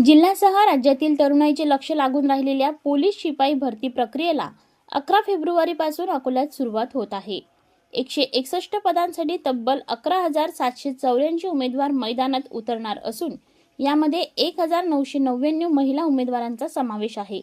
जिल्ह्यासह राज्यातील तरुणाईचे लक्ष लागून राहिलेल्या पोलीस शिपाई भरती प्रक्रियेला 11 फेब्रुवारीपासून अकोल्यात सुरुवात होत आहे। 161 पदांसाठी तब्बल 11,784 उमेदवार मैदानात उतरणार असून यामध्ये 1,999 महिला उमेदवारांचा समावेश आहे।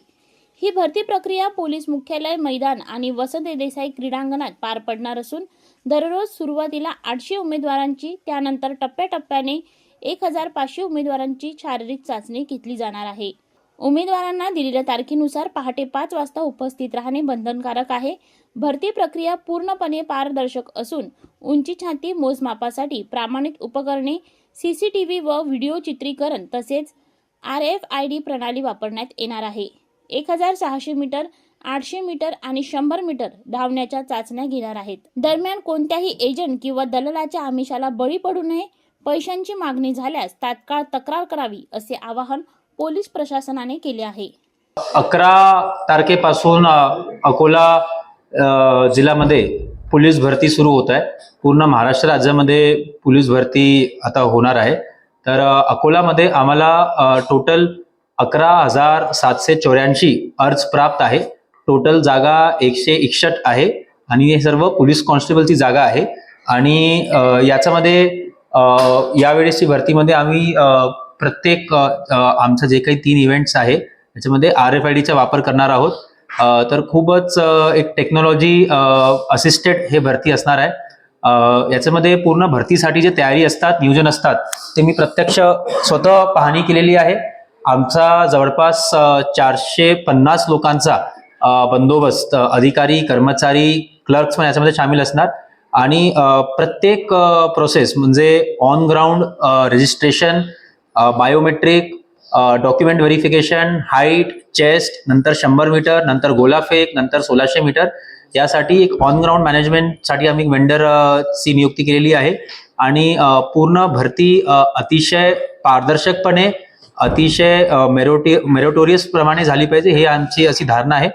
ही भरती प्रक्रिया पोलीस मुख्यालय मैदान आणि वसंत देसाई क्रीडांगणात पार पडणार असून दररोज सुरुवातीला 800 उमेदवारांची, त्यानंतर टप्प्याटप्प्याने 1,500 उमेदवारांची शारीरिक चाचणी घेतली जाणार आहे। उमेदवारांना दिलेल्या तारखेनुसार पहाटे 5 वाजता उपस्थित राहणे बंधनकारक आहे। भरती प्रक्रिया पूर्णपणे पारदर्शक असून उंची छाती मोजमापासाठी प्रमाणित उपकरणे, सीसीटीव्ही व व्हिडिओ चित्रीकरण तसेच RFID प्रणाली वापरण्यात येणार आहे। 1,600 मीटर, 800 मीटर आणि 100 मीटर धावण्याच्या चाचण्या घेणार आहेत। दरम्यान कोणत्याही एजंट किंवा दलालाच्या आमिषाला बळी पडू नये, पैशांची मागणी झाल्यास तात्काळ तक्रार करावी असे आवाहन पोलीस प्रशासनाने केले आहे। 11 तारखेपासून अकोला जिल्ह्यामध्ये पोलीस भरती सुरू होत आहे। पूर्ण महाराष्ट्र राज्यामध्ये पोलीस भरती आता होणार आहे। तर अकोलामध्ये आम्हाला टोटल 11,784 अर्ज प्राप्त आहे। टोटल जागा 161 आहे आणि हे सर्व पोलीस कॉन्स्टेबलची जागा आहे। आणि याच्यामध्ये यावेळेसची भरतीमध्ये आम्ही प्रत्येक आमचं जे काही 3 इव्हेंट्स आहे त्याच्यामध्ये RFIDचा वापर करणार आहोत। तर खूपच एक टेक्नॉलॉजी असिस्टेड हे भरती असणार आहे। याच्यामध्ये पूर्ण भरतीसाठी जे तयारी असतात, नियोजन असतात, ते मी प्रत्यक्ष स्वतः पाहणी केलेली आहे। आमचा जवळपास 450 लोकांचा बंदोबस्त, अधिकारी, कर्मचारी, क्लर्क्स पण याच्यामध्ये सामील असणार। आणि प्रत्येक प्रोसेस म्हणजे on ground registration, biometric, document verification, height, chest, नंतर 100 मीटर, नंतर गोलाफेक, नंतर 1600 मीटर, यासाठी एक ऑन ग्राउंड मॅनेजमेंटसाठी आम्ही वेंडरची नियुक्ती केलेली आहे। आणि पूर्ण भरती अतिशय पारदर्शकपणे, अतिशय मेरिटोरियस प्रमाणे झाली पाहिजे, हे आमची अशी धारणा आहे।